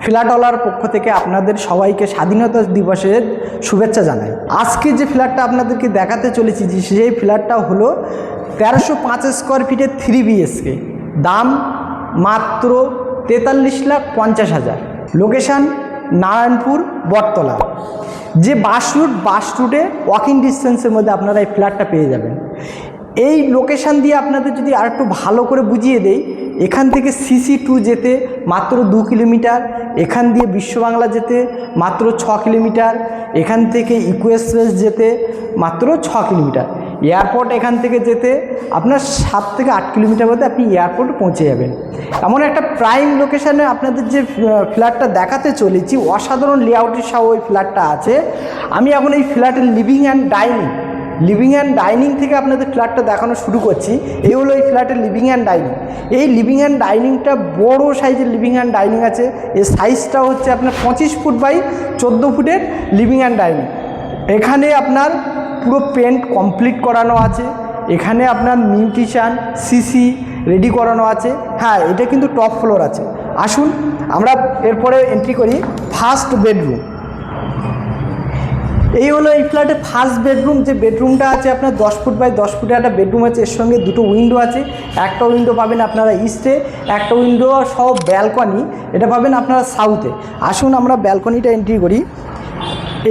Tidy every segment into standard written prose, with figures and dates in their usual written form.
ফ্ল্যাটওয়ালার পক্ষ থেকে আপনাদের সবাইকে স্বাধীনতা দিবসের শুভেচ্ছা জানাই। আজকে যে ফ্ল্যাটটা আপনাদেরকে দেখাতে চলেছি সেই ফ্ল্যাটটা হলো 1305 স্কোয়ার ফিটের 3 BHK, দাম মাত্র 43,50,000। লোকেশান নারায়ণপুর বটতলা। যে বাস রুটে ওয়াকিং ডিস্টেন্সের মধ্যে আপনারা এই ফ্ল্যাটটা পেয়ে যাবেন। এই লোকেশান দিয়ে আপনাদের যদি আর একটু ভালো করে বুঝিয়ে দেই, এখান থেকে CC2 যেতে মাত্র 2 কিলোমিটার, এখান দিয়ে বিশ্ববাংলা যেতে মাত্র 6 কিলোমিটার, এখান থেকে ইকো এক্সপ্রেস যেতে মাত্র 6 কিলোমিটার, এয়ারপোর্ট এখান থেকে যেতে আপনার 7 থেকে 8 কিলোমিটার মধ্যে আপনি এয়ারপোর্টে পৌঁছে যাবেন। এমন একটা প্রাইম লোকেশানে আপনাদের যে ফ্ল্যাটটা দেখাতে চলেছি, অসাধারণ লেআউটের সহ ওই ফ্ল্যাটটা আছে। আমি এখন এই ফ্ল্যাটের লিভিং অ্যান্ড ডাইনিং থেকে আপনাদের ফ্ল্যাটটা দেখানো শুরু করছি। এই হলো এই ফ্ল্যাটের লিভিং অ্যান্ড ডাইনিং। এই লিভিং অ্যান্ড ডাইনিংটা বড় সাইজের লিভিং অ্যান্ড ডাইনিং আছে। এই সাইজটা হচ্ছে আপনার 25 ফুট বাই 14 ফুটের লিভিং অ্যান্ড ডাইনিং। এখানে আপনার পুরো পেন্ট কমপ্লিট করানো আছে। এখানে আপনার নিউট্রিশন সিসি রেডি করানো আছে। হ্যাঁ, এটা কিন্তু টপ ফ্লোর আছে। আসুন আমরা এরপরে এন্ট্রি করি ফার্স্ট বেডরুম। এই হলো এই ফ্ল্যাটের ফার্স্ট বেডরুম। যে বেডরুমটা আছে আপনার 10 ফুট বাই 10 ফুটের একটা বেডরুম আছে। এর সঙ্গে দুটো উইন্ডো আছে। একটা উইন্ডো পাবেন আপনারা ইস্টে, একটা উইন্ডো সহ ব্যালকনি এটা পাবেন আপনারা সাউথে। আসুন আমরা ব্যালকনিটা এন্ট্রি করি।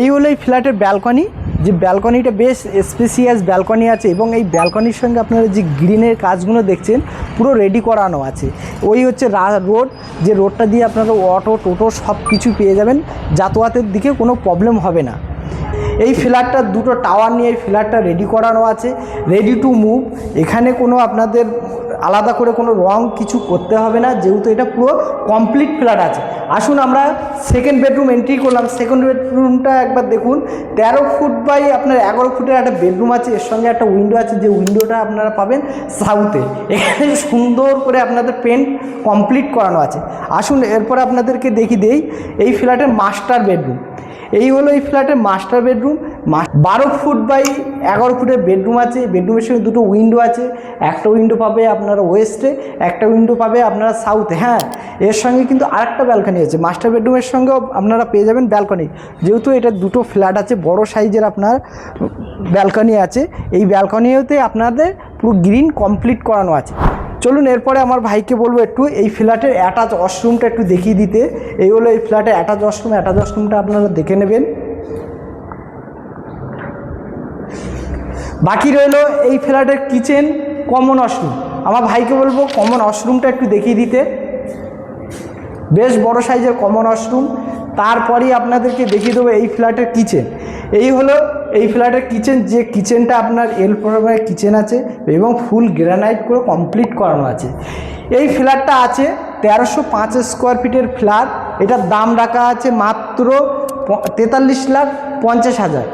এই হলো এই ফ্ল্যাটের ব্যালকনি। যে ব্যালকনিটা বেশ স্পেসিয়াস ব্যালকনি আছে এবং এই ব্যালকনির সঙ্গে আপনারা যে গ্রিনের কাজগুলো দেখছেন পুরো রেডি করানো আছে। ওই হচ্ছে রোড, যে রোডটা দিয়ে আপনারা অটো টোটো সব কিছু পেয়ে যাবেন, যাতায়াতের দিকে কোনো প্রবলেম হবে না। এই ফ্ল্যাটটা দুটো টাওয়ার নিয়ে এই ফ্ল্যাটটা রেডি করানো আছে, রেডি টু মুভ। এখানে কোনো আপনাদের আলাদা করে কোনো রং কিছু করতে হবে না, যেহেতু এটা পুরো কমপ্লিট ফ্ল্যাট আছে। আসুন আমরা সেকেন্ড বেডরুম এন্ট্রি করলাম। সেকেন্ড বেডরুমটা একবার দেখুন। 13 ফুট বাই আপনার 11 ফুটের একটা বেডরুম আছে। এর সঙ্গে একটা উইন্ডো আছে, যে উইন্ডোটা আপনারা পাবেন সাউথে। এখানে সুন্দর করে আপনাদের পেন্ট কমপ্লিট করানো আছে। আসুন এরপর আপনাদেরকে দেখিয়ে দেই এই ফ্ল্যাটের মাস্টার বেডরুম। এই হলো এই ফ্ল্যাটের মাস্টার বেডরুম। 12 ফুট বাই 11 ফুটের বেডরুম আছে। বেডরুমের সঙ্গে দুটো উইন্ডো আছে। একটা উইন্ডো পাবে আপনারা ওয়েস্টে, একটা উইন্ডো পাবে আপনারা সাউথে। হ্যাঁ, এর সঙ্গে কিন্তু আরেকটা ব্যালকনি আছে। মাস্টার বেডরুমের সঙ্গেও আপনারা পেয়ে যাবেন ব্যালকনি, যেহেতু এটা দুটো ফ্ল্যাট আছে, বড় সাইজের আপনার ব্যালকনি আছে। এই ব্যালকনিতে আপনাদের পুরো গ্রিন কমপ্লিট করানো আছে। চলুন এরপরে আমার ভাইকে বলবো একটু এই ফ্ল্যাটের অ্যাটাচ ওয়াশরুমটা একটু দেখিয়ে দিতে। এই হলো এই ফ্ল্যাটের অ্যাটাচ ওয়াশরুমটা আপনারা দেখে নেবেন। বাকি রইলো এই ফ্ল্যাটের কিচেন, কমন ওয়াশরুম। আমার ভাইকে বলবো কমন ওয়াশরুমটা একটু দেখিয়ে দিতে। বেশ বড় সাইজের কমন ওয়াশরুম। তারপরেই আপনাদেরকে দেখিয়ে দেবো এই ফ্ল্যাটের কিচেন। এই হলো এই ফ্ল্যাটের কিচেন। যে কিচেনটা আপনার এল ফর্মের কিচেন আছে এবং ফুল গ্রানাইট করে কমপ্লিট করানো আছে। এই ফ্ল্যাটটা আছে 1305 স্কোয়ার ফিটের ফ্ল্যাট। এটার দাম রাখা আছে মাত্র 43,50,000।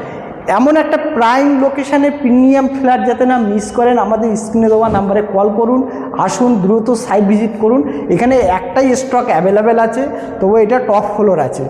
এমন একটা প্রাইম লোকেশানে প্রিমিয়াম ফ্ল্যাট যাতে না মিস করেন, আমাদের স্ক্রিনে দেওয়া নাম্বারে কল করুন। আসুন দ্রুত সাইট ভিজিট করুন। এখানে একটাই স্টক অ্যাভেলেবেল আছে, তবে এটা টপ ফ্লোর আছে।